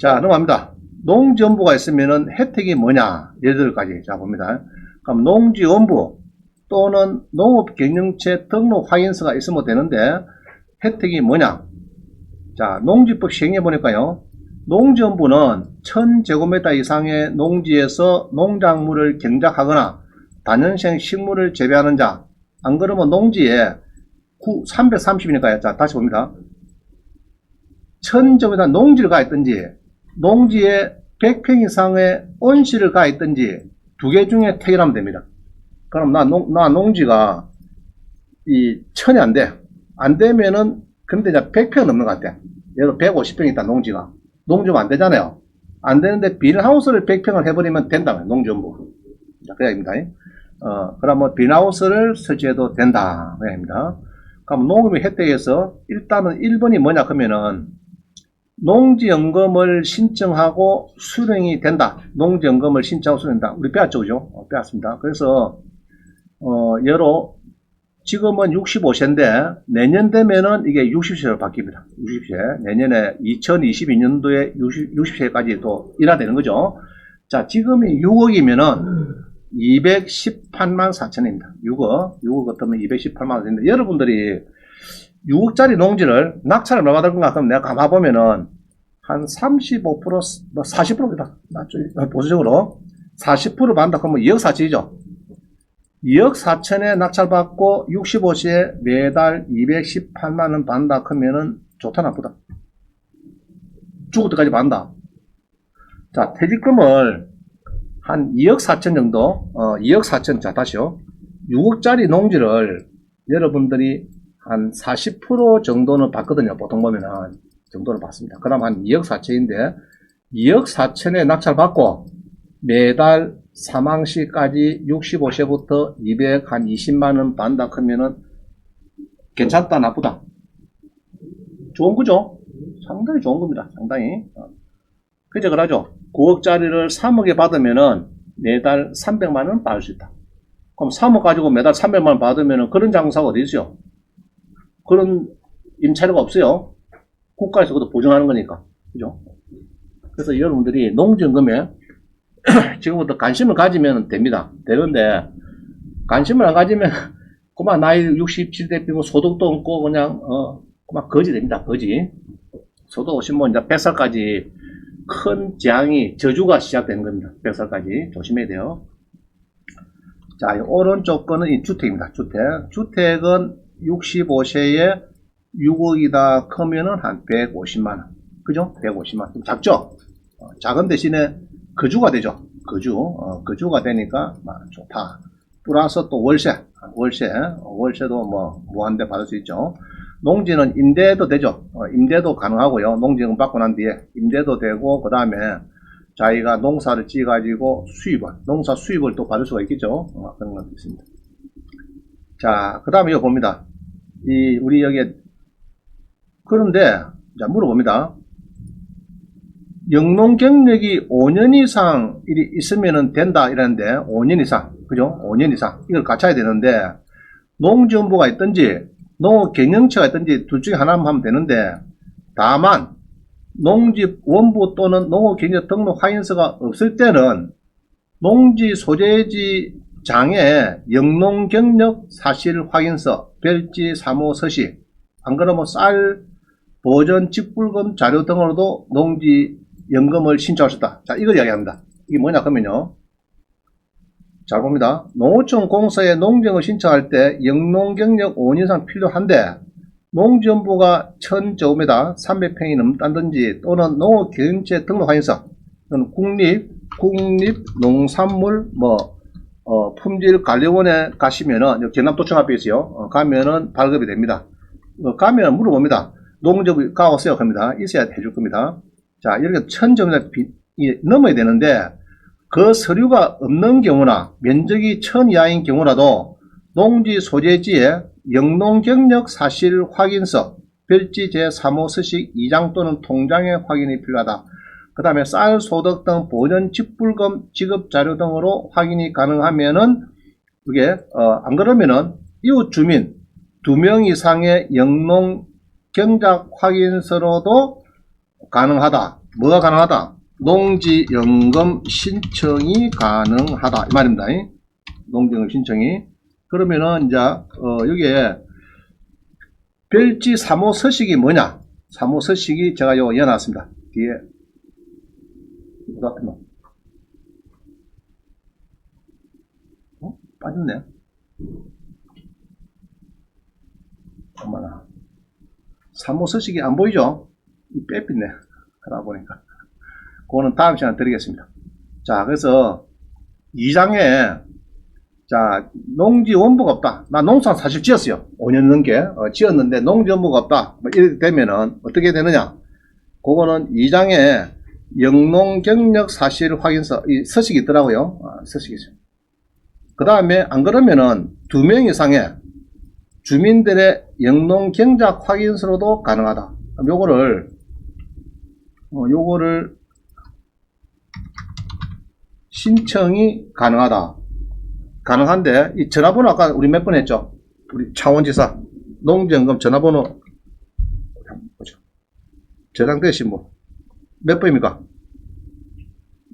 자, 넘어갑니다. 농지원부가 있으면은 혜택이 뭐냐? 예를 들어까지. 자, 봅니다. 그럼 농지원부 또는 농업경영체 등록 확인서가 있으면 되는데, 혜택이 뭐냐? 자, 농지법 시행해 보니까요. 농지원부는 1000제곱미터 이상의 농지에서 농작물을 경작하거나 다년생 식물을 재배하는 자, 안 그러면 농지에 330이니까요. 자, 다시 봅니다. 1000제곱미터 농지를 가있든지 농지에 100평 이상의 온실을 가있든지 두 개 중에 택일하면 됩니다. 그럼 나 농지가 이 1000이 안 돼. 안 되면은 근데 이제 100평 넘는 것 같아. 예를 들어 150평 있다 농지가. 농지가 안 되잖아요. 안 되는데 비닐하우스를 100평을 해버리면 된다고요. 농지원부. 자, 그 얘기입니다. 그러면 비닐하우스를 설치해도 된다. 그 얘기입니다. 그럼 농업의 혜택에서 일단은 1번이 뭐냐 그러면은 농지연금을 신청하고 수령이 된다. 농지연금을 신청하고 수령된다. 우리 배웠죠, 그죠? 배웠습니다. 그래서 여로 지금은 65세인데 내년 되면은 이게 60세로 바뀝니다. 60세. 내년에 2022년도에 60세까지 또 일하되는 거죠. 자, 지금이 6억이면은 218만 4천입니다. 6억 같으면 218만 원인데 여러분들이 6억짜리 농지를 낙찰을 얼마 받을 건가? 그럼 내가 가만 보면은 한 35%, 뭐 40%입니다. 보수적으로 40% 받는다 그러면 2억 4천이죠. 2억 4천에 낙찰받고 65세에 매달 218만원 받는다 그러면은 좋다 나쁘다? 죽을 때까지 받는다. 자, 퇴직금을 한 2억 4천 정도, 2억 4천, 자, 다시요. 6억짜리 농지를 여러분들이 한 40% 정도는 받거든요. 보통 보면은 정도는 받습니다. 그럼 한 2억 4천인데 2억 4천에 낙찰받고 매달 사망시까지 65세부터 220만원 받는다 그러면은 괜찮다 나쁘다? 좋은 거죠? 상당히 좋은 겁니다. 상당히. 그제 그러죠. 9억짜리를 3억에 받으면은 매달 300만원 받을 수 있다. 그럼 3억 가지고 매달 300만원 받으면은 그런 장사가 어디 있어요? 그런 임차료가 없어요. 국가에서 그것도 보증하는 거니까. 그죠? 그래서 여러분들이 농지연금에 지금부터 관심을 가지면 됩니다. 되는데, 관심을 안 가지면, 그만 나이 67대 피고 소득도 없고, 그냥, 그만 거지 됩니다. 거지. 소득 오시면 이제 100살까지 큰 재앙이, 저주가 시작되는 겁니다. 100살까지. 조심해야 돼요. 자, 오른쪽 거는 이 주택입니다. 주택은 65세에 6억이다 크면은 한 150만원. 그죠? 150만원. 좀 작죠? 작은 대신에 거주가 되죠. 거주가 되니까 좋다. 플러스 또 월세도 뭐 무한대 받을 수 있죠. 농지는 임대도 되죠. 임대도 가능하고요. 농지는 받고 난 뒤에 임대도 되고 그 다음에 자기가 농사를 지어가지고 농사 수입을 또 받을 수가 있겠죠. 그런 것도 있습니다. 자, 그 다음에 이거 봅니다. 우리 여기에 그런데 자 물어봅니다. 영농 경력이 5년 이상 있으면 된다 이랬는데 5년 이상 그죠? 5년 이상 이걸 갖춰야 되는데 농지원부가 있든지 농업경영체가 있든지 둘 중에 하나만 하면 되는데 다만 농지원부 또는 농업경영 등록 확인서가 없을 때는 농지 소재지 장에 영농경력 사실 확인서 별지 사무 서식 안 그러면 쌀 보전 직불금 자료 등으로도 농지 연금을 신청할 수 있다. 자, 이걸 이야기합니다. 이게 뭐냐 그러면요. 잘 봅니다. 농어촌 공사에 농정을 신청할 때 영농경력 5년 이상 필요한데 농지원부가 1000제곱미터 300평이 넘다든지 또는 농업경영체 등록 확인서 국립농산물 품질관리원에 가시면은 경남도청 앞에 있어요. 가면은 발급이 됩니다. 가면 물어봅니다. 농지원부 가오세요 겁니다. 있어야 해줄 겁니다. 자, 이렇게 1000제곱미터 넘어야 되는데 그 서류가 없는 경우나 면적이 1000 이하인 경우라도 농지 소재지에 영농경력 사실 확인서 별지 제3호 서식 2장 또는 통장의 확인이 필요하다. 그 다음에 쌀 소득 등 보전 직불금 지급 자료 등으로 확인이 가능하면은 그게 안 그러면은 이웃 주민 2명 이상의 영농 경작 확인서로도 가능하다. 뭐가 가능하다? 농지연금 신청이 가능하다 이 말입니다. 농지연금 신청이. 그러면은 이제 여기에 별지 사무 서식이 뭐냐? 사무 서식이 제가 요거 이어놨습니다. 뒤에 빠졌네. 엄마나. 사무 서식이 안 보이죠? 이 빼빛네. 하다 보니까. 그거는 다음 시간에 드리겠습니다. 자, 그래서 2장에 자, 농지 원부가 없다. 나 농사 사실 지었어요. 5년 넘게 지었는데 농지 원부가 없다. 뭐 이렇게 되면은 어떻게 되느냐? 그거는 2장에 영농 경력 사실 확인서 이 서식이 있더라고요. 서식이 있어요. 그 다음에 안 그러면은 2명 이상의 주민들의 영농 경작 확인서로도 가능하다. 요거를 신청이 가능하다. 가능한데 이 전화번호 아까 우리 몇 번 했죠? 우리 창원지사 농지연금 전화번호 보죠. 저장되신 분 몇 번입니까?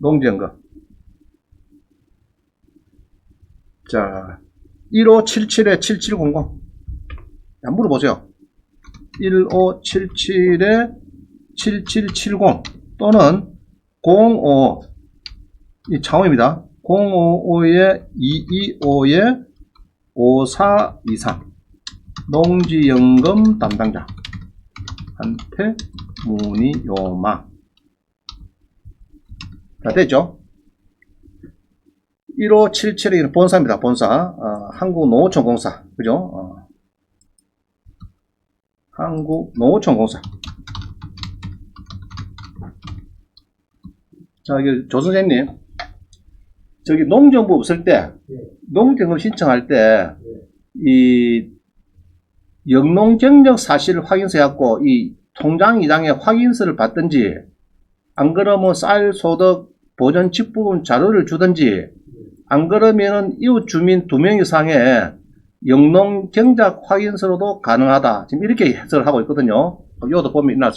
농지연금 자 1577-7700 한번 물어보세요. 1577-7770 또는 05 이 창원입니다. 055-225-5423 농지연금 담당자한테 문의 요망. 자, 됐죠? 1577이 본사입니다. 본사. 한국농어촌공사. 그죠? 한국농어촌공사. 자, 여기 조 선생님. 저기 농정부 없을 때, 농정금 신청할 때, 이 영농경력 사실 확인서 해갖고, 이 통장 2장에 확인서를 받든지, 안 그러면 쌀 소득 보전 직부금 자료를 주든지, 안 그러면은 이웃 주민 2명 이상의 영농경작 확인서로도 가능하다. 지금 이렇게 해석을 하고 있거든요. 이것도 보면 있나요?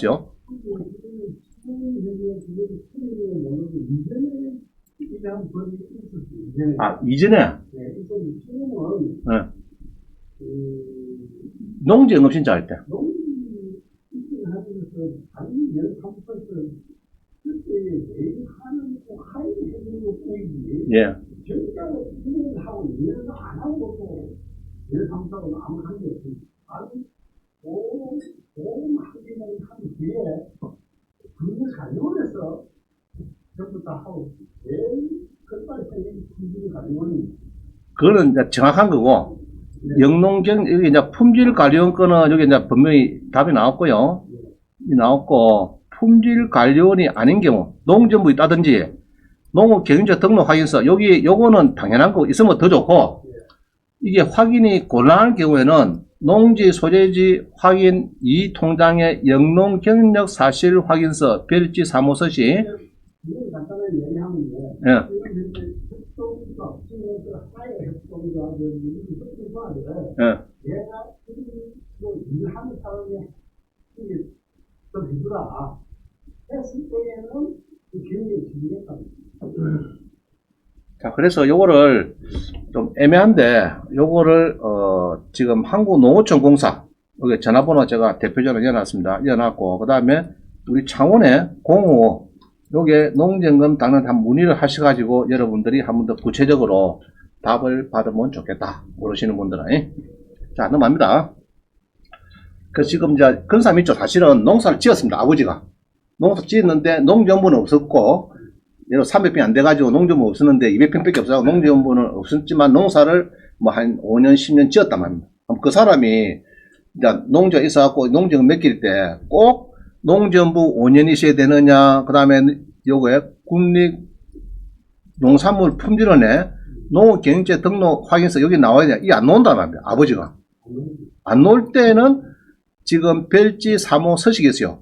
이전에? 네. 농지연금 신청할 때. 예. 그거는 이제 정확한 거고, 영농경, 여기 이제 품질관리원권은 여기 이제 분명히 답이 나왔고요. 나왔고, 품질관리원이 아닌 경우, 농정부 있다든지, 농업 경영자 등록 확인서, 요거는 당연한 거 있으면 더 좋고, 이게 확인이 곤란한 경우에는 농지 소재지 확인 이 통장의 영농 경력 사실 확인서 별지 사무서시. 예. 자, 그래서 요거를 좀 애매한데, 요거를, 지금 한국농어촌공사, 여기 전화번호 제가 대표전화 이어놨습니다. 이어놨고, 그 다음에 우리 창원에 05, 요게 농지연금 당연 한 문의를 하셔가지고 여러분들이 한 번 더 구체적으로 답을 받으면 좋겠다. 모르시는 분들은. 자, 넘어갑니다. 그 지금 이제 근삼 있죠. 사실은 농사를 지었습니다. 아버지가. 농사 지었는데 농지연금은 없었고, 예를 300평이 안 돼가지고 농지연금 없었는데 200평밖에 없어서 농지연금은 없었지만 농사를 뭐 한 5년, 10년 지었단 말입니다. 그럼 그 사람이 이제 농지가 있어갖고 농지연금 맡길 때 꼭 농지연부 5년 있어야 되느냐, 그 다음에 요거에 국립농산물 품질원에 농업경영체 등록 확인서 여기 나와야 돼. 이게 안 나온단 말입니다. 아버지가. 안 나올 때는 지금 별지 사무 서식이 있어요.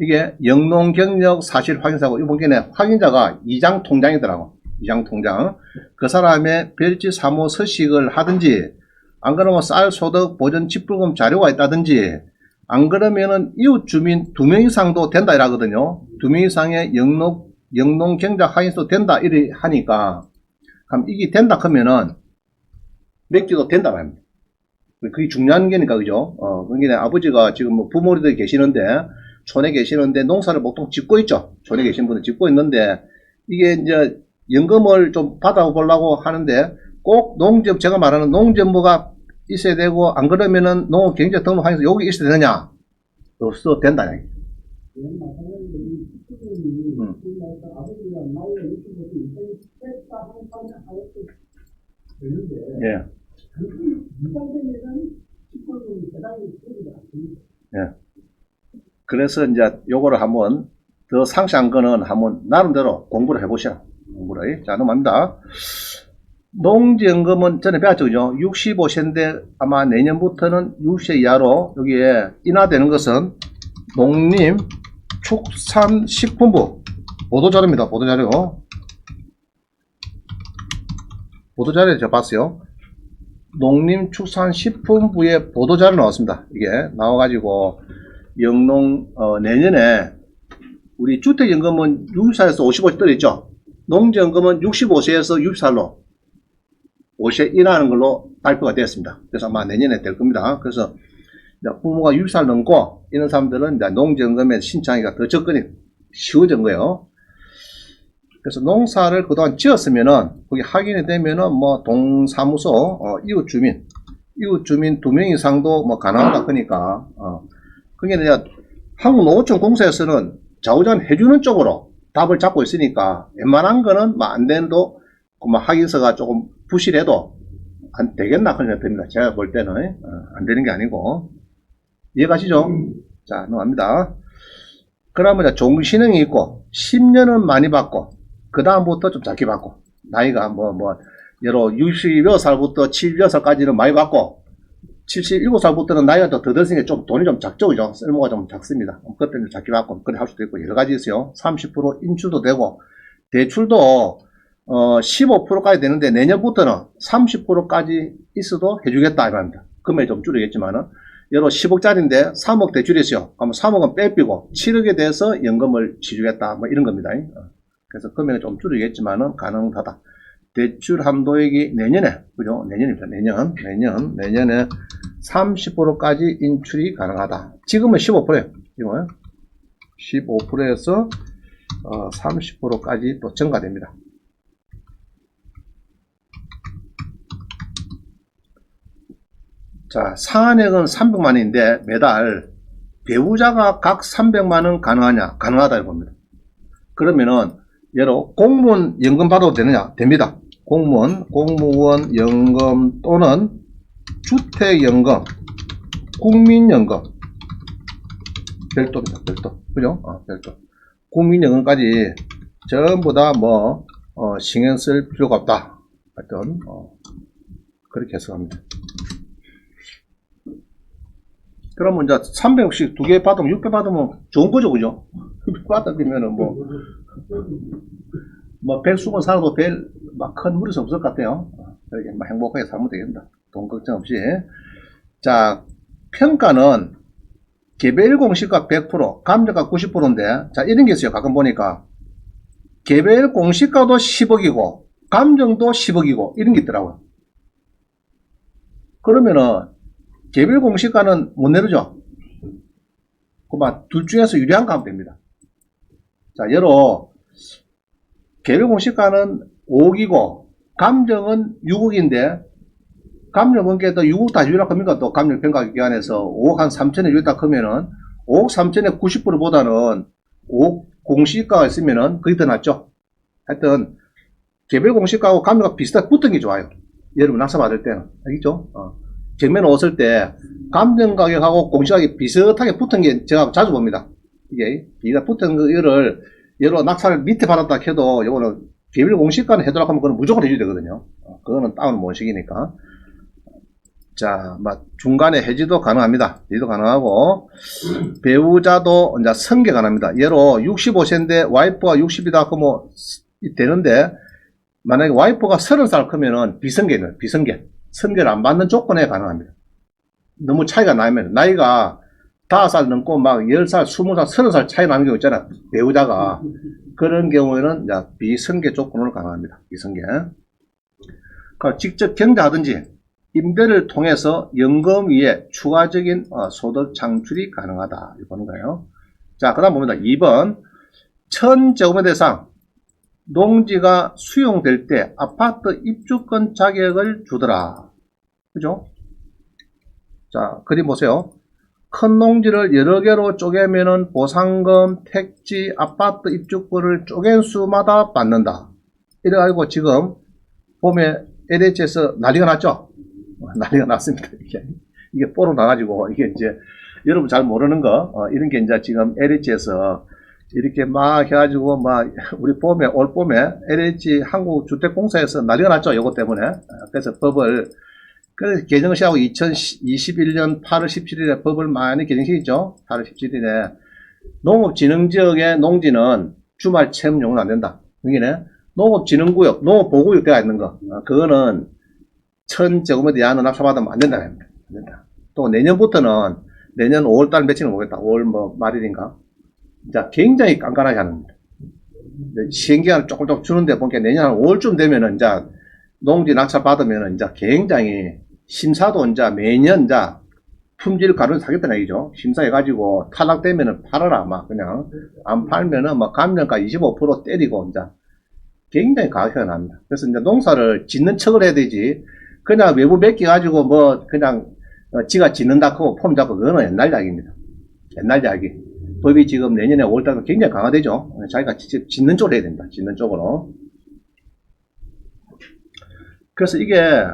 이게 영농경력 사실 확인서고 이번 gen에 확인자가 2장 통장이더라고. 2장 통장. 그 사람의 별지 사무 서식을 하든지 안 그러면 쌀 소득 보전 직불금 자료가 있다든지 안 그러면은 이웃 주민 2명 이상도 된다 이라거든요. 2명 이상의 영농 경작 확인도 된다 이래 하니까 그럼 이게 된다 하면은 맺기도 된다 말입니다. 그게 중요한 게니까 그죠? 그러니까 아버지가 지금 뭐 부모님들 계시는데 촌에 계시는데 농사를 보통 짓고 있죠. 촌에 계신 분들 짓고 있는데 이게 이제 연금을 좀 받아보려고 하는데 꼭 농접 제가 말하는 농전부가 있어야 되고 안 그러면은 농업경제등록항에서 여기 있어야 되느냐? 없어 된다. 예. 예. 그래서 이제 요거를 한번 더 상세한 거는 한번 나름대로 공부를 해보시라. 공부를. 자, 넘어갑니다. 농지연금은 전에 배웠죠, 그죠? 65세인데 아마 내년부터는 60세 이하로 여기에 인하되는 것은 농림축산식품부 보도자료입니다. 보도자료. 보도자료 제가 봤어요. 농림축산식품부의 보도자료 나왔습니다. 이게 나와가지고 영농 내년에 우리 주택연금은 60살에서 55세 떨어있죠. 농지연금은 65세에서 60살로 50세 인하하는 걸로 발표가 되었습니다. 그래서 아마 내년에 될 겁니다. 그래서 부모가 60살 넘고 이런 사람들은 이제 농지연금에 신청하기가 더 접근이 쉬워진 거예요. 그래서 농사를 그동안 지었으면은 거기 확인이 되면은 뭐 동사무소 이웃주민 2명 이상도 뭐 가능하다 그러니까 그게 이제 한국농어촌 공사에서는 좌우전 해주는 쪽으로 답을 잡고 있으니까 웬만한 거는 뭐 안 된도 뭐 확인서가 조금 부실해도 안 되겠나 그런 생각이 듭니다. 제가 볼 때는 안 되는 게 아니고 이해가시죠? 자, 넘어갑니다. 그러면 종신형이 있고 10년은 많이 받고 그 다음부터 좀 작게 받고 나이가 예로 60여 살부터 70여 살까지는 많이 받고 77살부터는 나이가 더 들었으니까 좀 돈이 좀 작죠, 그죠? 쓸모가 좀 작습니다. 그때는 작게 받고 그래 할 수도 있고 여러 가지 있어요. 30% 인출도 되고 대출도 15%까지 되는데 내년부터는 30%까지 있어도 해주겠다 이 말입니다. 금액이 좀 줄이겠지만은 예로 10억짜리인데 3억 대출했어요. 그러면 3억은 빼빼고 7억에 대해서 연금을 지주겠다 뭐 이런 겁니다. 그래서 금액이 좀 줄이겠지만은 가능하다. 대출 한도액이 내년에 그죠? 내년입니다. 내년에 30%까지 인출이 가능하다. 지금은 15%예요. 이거 15%에서 30%까지 또 증가됩니다. 자, 상한액은 300만원인데 매달 배우자가 각 300만원 가능하냐? 가능하다 이겁니다. 그러면은 예로 공무원 연금 받아도 되느냐? 됩니다. 공무원 연금 또는 주택연금, 국민연금 별도입니다. 별도. 그죠? 별도. 국민연금까지 전부 다 신경 쓸 필요가 없다. 하여튼 그렇게 해석합니다. 그러면 이제 300씩 2개 받으면 6배 받으면 좋은 거죠, 그죠? 6배 받으면은 백수건 살아도 큰 무리수 없을 것 같아요. 이렇게 행복하게 살면 되겠다. 돈 걱정 없이. 자, 평가는 개별 공시가 100%, 감정가 90%인데, 자, 이런 게 있어요. 가끔 보니까. 개별 공시가도 10억이고, 감정도 10억이고, 이런 게 있더라고요. 그러면은, 개별 공시가는 못 내르죠? 둘 중에서 유리한 거 하면 됩니다. 자, 예로, 개별 공시가는 5억이고, 감정은 6억인데, 감정은 또 6억 다 유리할 겁니까? 또 감정평가기관에서 5억 한 3천에 유리했다 하면은, 5억 3천에 90%보다는 5억 공시가가 있으면은 그게 더 낫죠? 하여튼, 개별 공시가하고 감정가 비슷하게 붙은 게 좋아요. 여러분 낙서 받을 때는. 알겠죠? 정면 옷을 때 감정 가격하고 공시가격이 비슷하게 붙은 게 제가 자주 봅니다. 이게 붙은 거를 예로 낙찰을 밑에 받았다 해도 요거는 개별 공시가는 해도록 하면 그건 무조건 해줘야 되거든요. 그거는 다운 모식이니까. 자, 중간에 해지도 가능합니다. 해지도 가능하고 배우자도 이제 승계 가능합니다. 예로 65세인데 와이프가 60이다 그러면 되는데 만약에 와이프가 30살 크면은 비승계는 비승계. 승계를 안 받는 조건에 가능합니다. 너무 차이가 나면 나이가 5살 넘고 막 10살, 20살, 30살 차이 나는 경우 있잖아. 배우자가. 그런 경우에는 이제 비승계 조건으로 가능합니다. 비승계. 그러니까 직접 경자하든지 임대를 통해서 연금 위에 추가적인 소득 창출이 가능하다. 이거 보는 거예요. 자, 그 다음 봅니다. 2번. 1000제곱미터 이상 농지가 수용될 때 아파트 입주권 자격을 주더라. 그죠? 자, 그림 보세요. 큰 농지를 여러 개로 쪼개면은 보상금, 택지, 아파트 입주권을 쪼갠 수마다 받는다. 이래가지고 지금 봄에 LH에서 난리가 났죠? 난리가 났습니다. 이게 뽀록 나가지고, 이게 이제, 여러분 잘 모르는 거, 이런 게 이제 지금 LH에서 이렇게 막 해가지고, 막, 우리 봄에, 올 봄에 LH 한국주택공사에서 난리가 났죠? 요거 때문에. 그래서 법을, 그래서 개정을 시작하고 2021년 8월 17일에 법을 많이 개정시켰죠? 8월 17일에. 농업진흥지역의 농지는 주말 체험용은 안 된다. 여기네. 농업진흥구역, 농업보호구역 되어 있는 거. 그거는 1000제곱미터 이하는 납사받으면 안 된다. 안 된다. 또 내년부터는, 내년 5월달 며칠은 모르겠다. 5월 뭐 말일인가. 자, 굉장히 깐깐하게 하는 겁니다. 시행기간을 조금 주는데 보니까 내년 한 5월쯤 되면은 이제 농지 낙찰 받으면은 이제 굉장히 심사도 이제 매년 이제 품질 가루를 사겠다는 얘기죠. 심사해가지고 탈락되면은 팔아라. 막 그냥 안 팔면은 막 감면가 25% 때리고 이제 굉장히 가격이 납니다. 그래서 이제 농사를 짓는 척을 해야 되지. 그냥 외부 맡겨가지고 뭐 그냥 지가 짓는다 하고 폼 잡고 그거는 옛날 이야기입니다. 옛날 이야기. 법이 지금 내년에 5월달에 굉장히 강화되죠. 자기가 직접 짓는 쪽으로 해야 된다. 짓는 쪽으로. 그래서 이게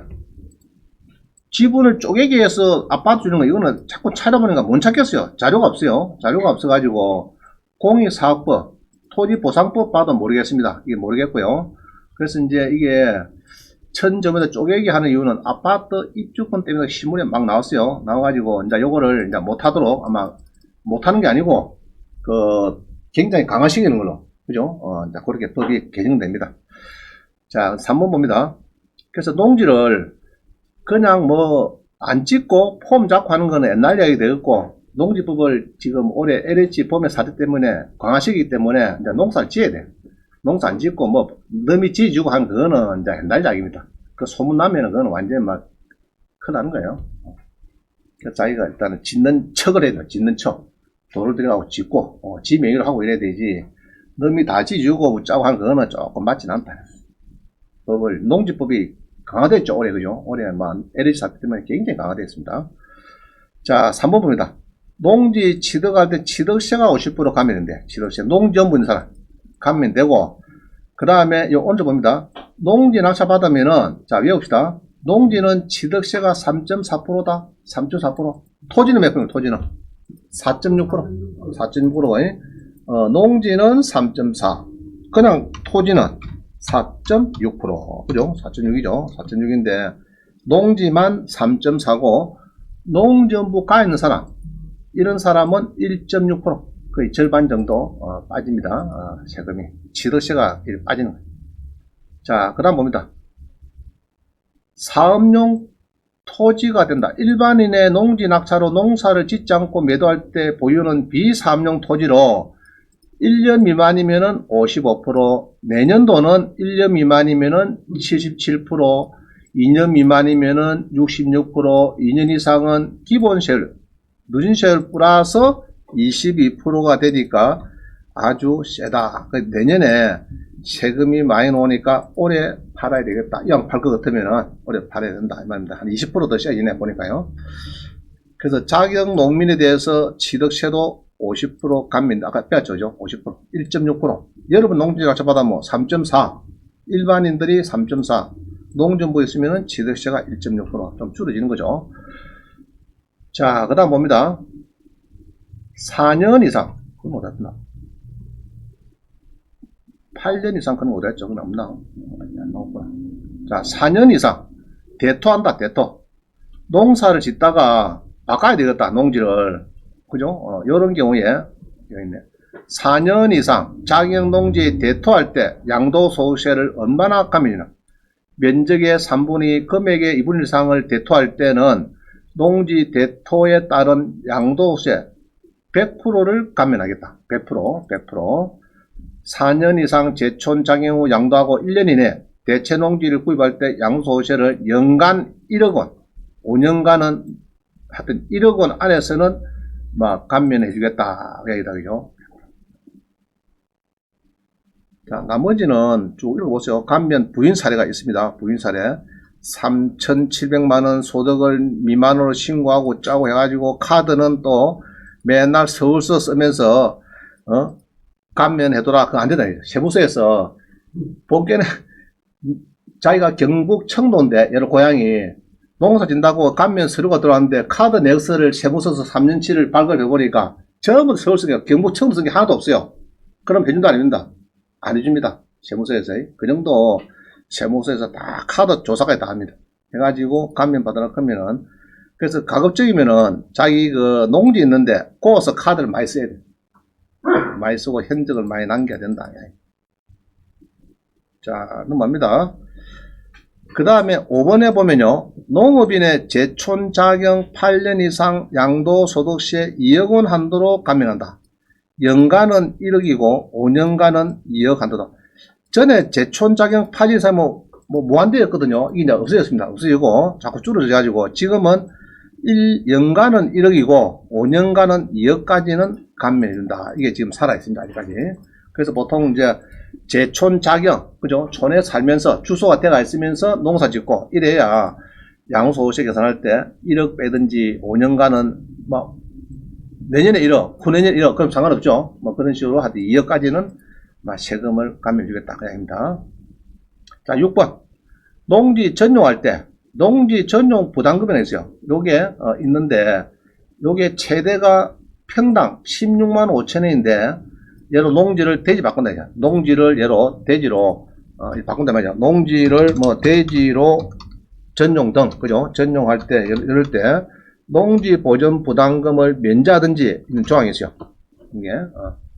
지분을 쪼개기 위해서 아파트 주는 거 이거는 자꾸 찾아보니까 못 찾겠어요. 자료가 없어요. 자료가 없어가지고 공익사업법, 토지보상법 봐도 모르겠습니다. 이게 모르겠고요. 그래서 이제 이게 1000점에서 쪼개기 하는 이유는 아파트 입주권 때문에 신문에 막 나왔어요. 나와가지고 이제 요거를 이제 못하도록 아마 못하는 게 아니고 굉장히 강화시키는 걸로 그죠? 이제 그렇게 법이 개정됩니다. 자, 3번 봅니다. 그래서 농지를 그냥 뭐 안 짓고 폼 잡고 하는 거는 옛날 이야기 되었고 농지법을 지금 올해 LH 봄의 사태 때문에 강화시키기 때문에 이제 농사를 지어야 돼. 농사 안 짓고 뭐 너미 지어주고 하는 그거는 이제 옛날 이야기입니다. 그 소문 나면은 그거는 완전히 막 큰일 나는 거예요. 그래서 자기가 일단은 짓는 척을 해야 돼. 짓는 척. 돈을 들여가고 짓고 지 명의로 하고 이래야 되지. 너미 다 지어주고 짜고 하는 그거는 조금 맞진 않다. 법을 농지법이 강화됐죠. 올해 그죠? 올해 LH 사태 때문에 굉장히 강화됐습니다. 자, 3번 봅니다. 농지 취득할 때 취득세가 50% 감면인데 취득세 농지 전부 있는 사람 감면되고 그 다음에 요 언제 봅니다. 농지 낙찰 받으면은 자 외웁시다. 농지는 취득세가 3.4%다. 3.4%. 토지는 몇 %? 토지는 4.6%. 4.6%. 농지는 3.4. 그냥 토지는 4.6%. 그죠? 4.6이죠. 4.6인데 농지만 3.4고 농전부 가 있는 사람 이런 사람은 1.6% 거의 절반 정도 빠집니다. 세금이 취득세가 빠지는 거예요. 자, 그 다음 봅니다. 사업용 토지가 된다. 일반인의 농지 낙찰로 농사를 짓지 않고 매도할 때 보유는 비사업용 토지로 1년 미만이면은 55%, 내년도는 1년 미만이면은 77%, 2년 미만이면은 66%, 2년 이상은 기본세율, 누진세율 플러스 22%가 되니까 아주 세다. 내년에 세금이 많이 나오니까 올해 팔아야 되겠다. 이왕 팔 것 같으면은 올해 팔아야 된다. 이 말입니다. 한 20% 더 세지네 보니까요. 그래서 자격 농민에 대해서 취득세도 50% 감면, 아까 빼앗죠, 50%, 1.6%. 여러분 농지 낙찰 받으면 3.4, 일반인들이 3.4, 농전부에 있으면 취득세가 1.6%좀 줄어지는 거죠. 자, 그 다음 봅니다. 4년 이상, 그건 어딨나? 8년 이상 그건 어딨죠? 그건 없나? 안 나오구나. 자, 4년 이상, 대토한다, 대토. 농사를 짓다가 바꿔야 되겠다, 농지를. 그죠? 요런 경우에, 여기 있네. 4년 이상 자격 농지에 대토할 때 양도소득세를 얼마나 감면이나 면적의 3분의 금액의 2분의 1 이상을 대토할 때는 농지 대토에 따른 양도세 100%를 감면하겠다. 100%. 4년 이상 제촌 작용 후 양도하고 1년 이내 대체 농지를 구입할 때 양도소득세를 연간 1억 원, 5년간은 하여튼 1억 원 안에서는 막 감면해 주겠다. 그죠? 자, 나머지는 쭉 읽어보세요. 감면 부인 사례가 있습니다. 부인 사례. 3,700만원 소득을 미만으로 신고하고 짜고 해가지고 카드는 또 맨날 서울서 쓰면서 감면해둬라. 그거 안 된다. 세무서에서 보기에는 자기가 경북 청도인데 얘를 고향이 농사 진다고 감면 서류가 들어왔는데 카드 넥스를 세무서에서 3년치를 발급해보니까 전부 서울 쓰니까 경북 청도 쓴 게 하나도 없어요. 그럼 해준다 아닙니다. 안 해줍니다. 세무서에서. 그 정도 세무서에서 다 카드 조사까지 다 합니다. 해가지고 감면 받으라 하면은 그래서 가급적이면은 자기 그 농지 있는데 거기서 카드를 많이 써야 돼. 많이 쓰고 현적을 많이 남겨야 된다. 자, 넘어갑니다. 그 다음에 5번에 보면요. 농업인의 제촌자경 8년 이상 양도소득세 2억 원 한도로 감면한다. 연간은 1억이고 5년간은 2억 한도다. 전에 제촌자경 8년 이상 무한대였거든요. 이게 이제 없어졌습니다. 없어지고 자꾸 줄어져가지고 지금은 연간은 1억이고 5년간은 2억까지는 감면해준다. 이게 지금 살아있습니다. 아직까지. 그래서 보통 이제 제촌자경, 그죠? 촌에 살면서 주소가 돼가 있으면서 농사 짓고 이래야 양도소득세 계산할 때 1억 빼든지 5년간은 뭐 내년에 1억, 후내년에 1억 그럼 상관없죠. 뭐 그런 식으로 하되 2억까지는 세금을 감면해주겠다. 그 얘기입니다. 자, 6번. 농지 전용할 때 농지 전용 부담금이 있어요. 요게 있는데 요게 최대가 평당 16만 5천원인데 얘로 농지를 대지 바꾼다. 농지를 얘로 대지로 바꾼단 말이야. 농지를 뭐 대지로 전용 등, 그죠? 전용할 때 이럴 때 농지 보전 부담금을 면제하든지 있는 조항이 있어요. 이게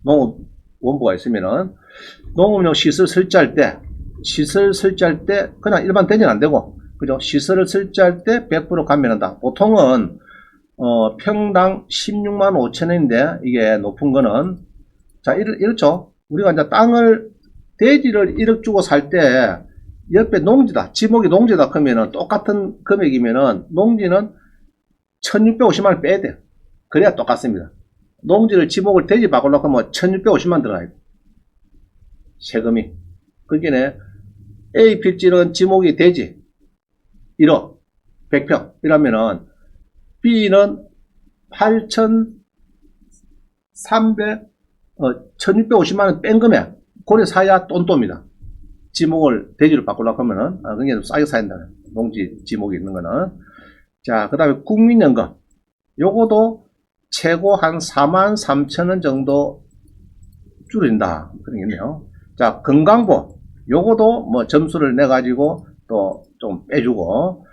농업 원부가 있으면은 농업용 시설 설치할 때 그냥 일반 대지는 안 되고, 그죠? 시설을 설치할 때 100% 감면한다. 보통은 평당 16만 5천원인데 이게 높은 거는 자, 이렇죠. 우리가 이제 땅을 대지를 1억 주고 살 때 옆에 농지다, 지목이 농지다 그러면은 똑같은 금액이면은 농지는 1650만원 빼야 돼요. 그래야 똑같습니다. 농지를 지목을 대지 바꾸려고 하면 1650만 들어가요. 세금이. 그게 A 필지는 지목이 대지 1억 100평 이러면은 B는 1650만원 뺀 금액 고래 사야 똔똔입니다. 지목을 대지로 바꾸려고 하면은 그게 좀 싸게 사야 된다. 농지 지목이 있는 거는. 자, 그 다음에 국민연금 요거도 최고 한 43,000원 정도 줄인다. 그런 게 있네요. 자, 건강보 요거도 뭐 점수를 내 가지고 또 좀 빼주고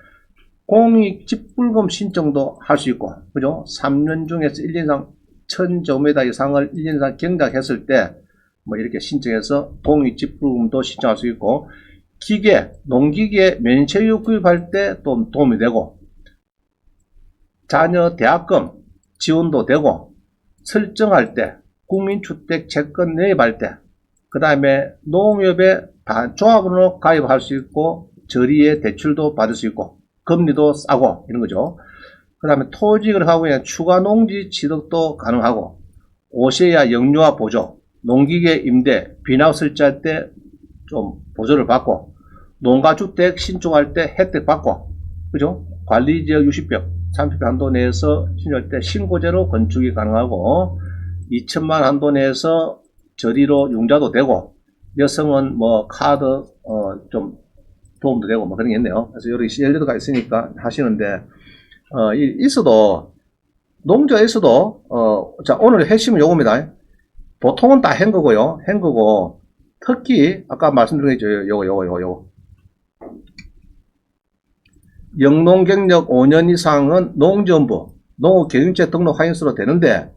공익 집불금 신청도 할 수 있고, 그죠? 3년 중에서 1년 이상 1000제곱미터 이상을 1년 이상 경작했을 때 뭐 이렇게 신청해서 공익 집불금도 신청할 수 있고, 기계, 농기계 면세유 구입할 때 또 도움이 되고, 자녀 대학금 지원도 되고, 설정할 때, 국민주택 채권 매입할 때, 그 다음에 농협에 조합으로 가입할 수 있고, 저리에 대출도 받을 수 있고, 금리도 싸고, 이런 거죠. 그 다음에 토지를 하고 그냥 추가 농지 취득도 가능하고, 오세야 영유아 보조, 농기계 임대, 비나우 설치할 때 좀 보조를 받고, 농가주택 신축할 때 혜택 받고, 그죠? 관리지역 60평, 30평 한도 내에서 신축할 때 신고제로 건축이 가능하고, 2천만 한도 내에서 저리로 융자도 되고, 여성은 뭐 카드 좀 도움도 되고 뭐 그런 게 있네요. 그래서 여기 연료도가 있으니까 하시는데 있어도 농지가 있어도 자, 오늘 핵심은 요겁니다. 보통은 다 헹거고요. 헹거고 특히 아까 말씀드린 게 요거 영농 경력 5년 이상은 농지원부 농업경영체 등록 확인서로 되는데,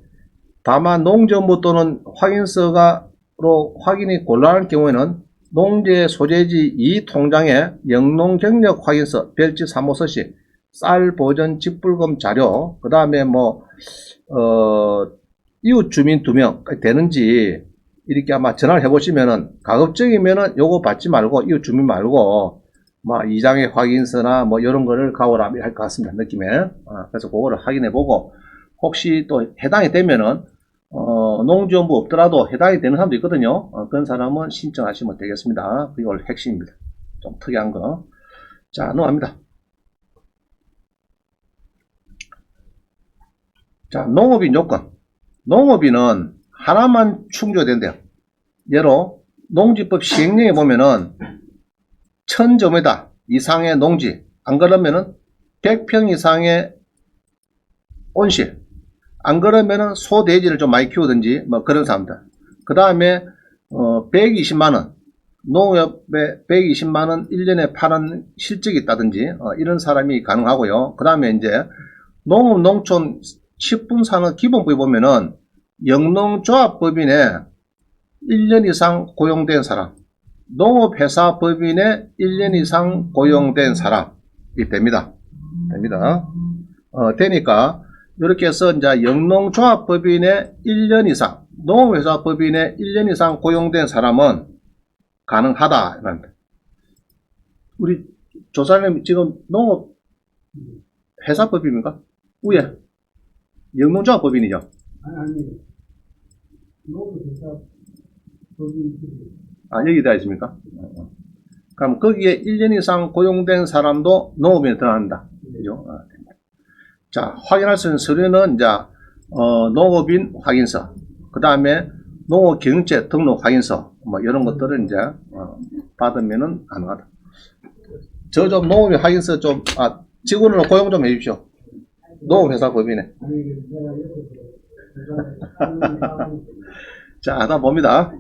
다만 농지원부 또는 확인서로 확인이 곤란할 경우에는 농지의 소재지 이 통장에 영농경력 확인서, 별지 3호 서식, 쌀 보전 집불금 자료, 그 다음에 뭐 이웃 주민 2명 되는지 이렇게 아마 전화를 해보시면은 가급적이면은 요거 받지 말고 이웃 주민 말고 뭐 이장의 확인서나 뭐 이런 거를 가오라 할 것 같습니다. 느낌에. 그래서 그거를 확인해보고 혹시 또 해당이 되면은 농지원부 없더라도 해당이 되는 사람도 있거든요. 그런 사람은 신청하시면 되겠습니다. 그게 원래 핵심입니다. 좀 특이한 거. 자, 넘어갑니다. 자, 농업인 요건. 농업인은 하나만 충족된대요. 예로 농지법 시행령에 보면은 1000제곱미터 이상의 농지, 안 그러면은 100평 이상의 온실, 안 그러면은 소돼지를 좀 많이 키우든지 뭐 그런 사람들. 그 다음에 120만원, 농업에 120만원 1년에 파는 실적이 있다든지 이런 사람이 가능하고요. 그 다음에 이제 농업 농촌 10분 산업 기본부에 보면은 영농조합법인에 1년 이상 고용된 사람, 농업회사 법인에 1년 이상 고용된 사람이 됩니다. 되니까 이렇게 해서 이제 영농조합법인에 1년 이상, 농업회사 법인에 1년 이상 고용된 사람은 가능하다. 우리 조사님 지금 농업회사 법인인가? 위에 영농조합 법인이죠. 아니, 농업회사 법인. 여기 되어 있습니까? 그럼 거기에 1년 이상 고용된 사람도 농업인에 들어간다. 그죠? 자, 확인할 수 있는 서류는 이제 농업인 확인서, 그 다음에 농업경영체 등록 확인서, 뭐 이런 것들은 이제 받으면은 가능하다. 저 좀 농업인 확인서 좀 직원으로 고용 좀 해주십시오. 농업회사 법인에. 자, 하다 봅니다.